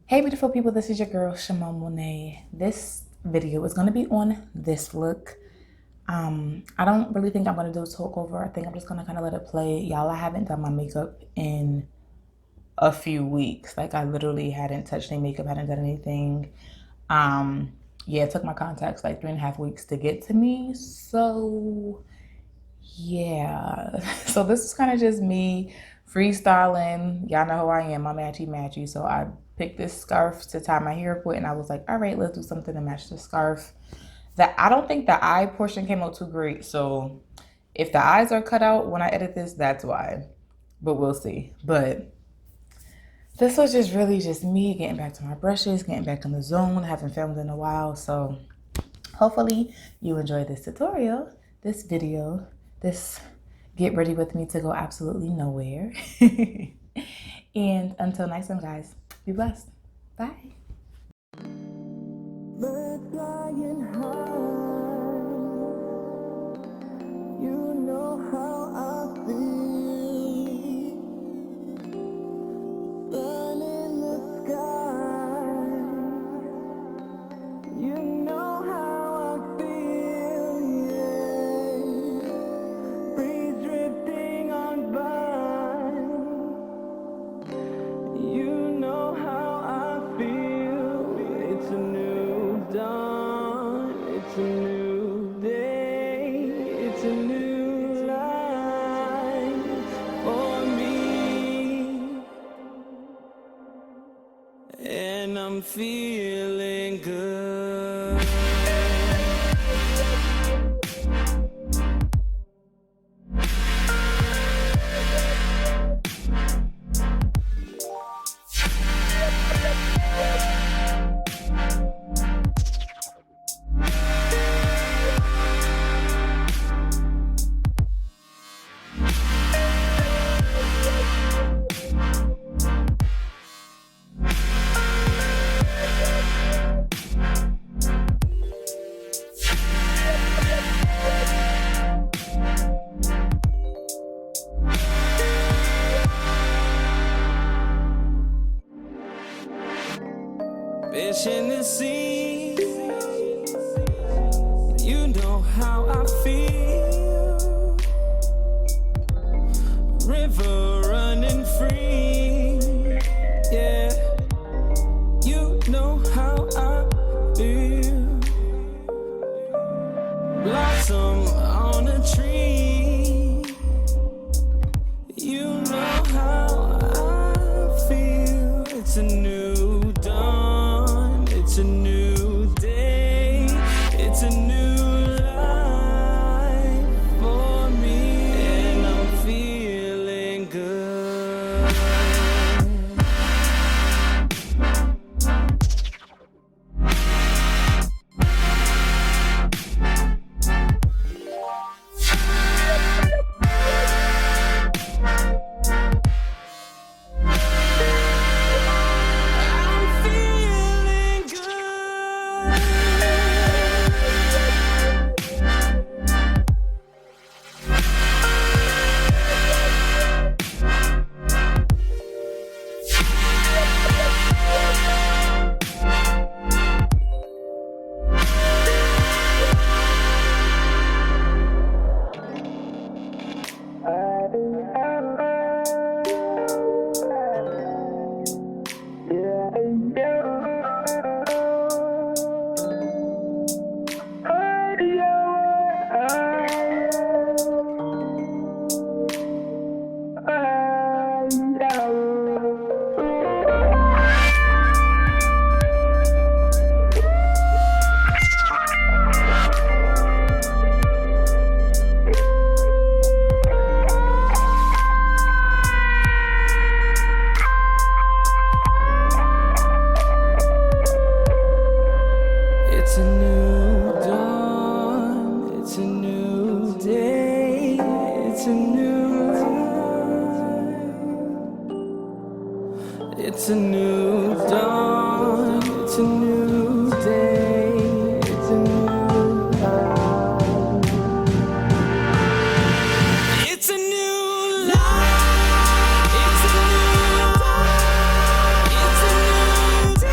Hey beautiful people, this is your girl CHAMONE. This video is going to be on this look. I don't really think I'm going to do a talk over. I think I'm just going to kind of let it play. Y'all, I haven't done my makeup in a few weeks. Like, I literally hadn't touched any makeup, hadn't done anything. Yeah, it took my contacts like 3.5 weeks to get to me. So yeah, so this is kind of just me freestyling. Y'all know who I am, I'm matchy. So I picked this scarf to tie my hair with, and I was like, all right, let's do something to match the scarf. I don't think the eye portion came out too great, so if the eyes are cut out when I edit this, that's why, but we'll see. But this was just really just me getting back to my brushes, getting back in the zone. I haven't filmed in a while, so hopefully you enjoy this tutorial, this video, this get ready with me to go absolutely nowhere. And until next time, guys, be blessed. Bye. You know how I feel. Sun in the sky. You know how I feel, yeah. Breeze drifting on by. You know how I feel. It's a new dawn. It's a new day. It's a new life for me. And I'm feeling good. Fish in the sea, you know how I feel. River running free, yeah. You know how I feel. Blossom on a tree, you know how I feel. It's a new dawn. It's a new day, it's a new life for me, and I'm feeling good. It's a new dawn, it's a new day, it's a new life. It's a new life, it's a new dawn, it's a new day.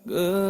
good.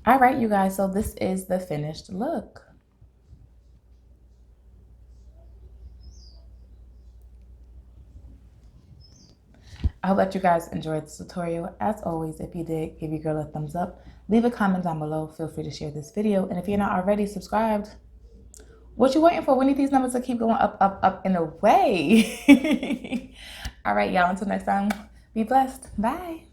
All right, you guys, so this is the finished look. I hope that you guys enjoyed this tutorial. As always, if you did, give your girl a thumbs up. Leave a comment down below. Feel free to share this video. And if you're not already subscribed, what you waiting for? We need these numbers to keep going up, up, up and away. All right, y'all, until next time, be blessed. Bye.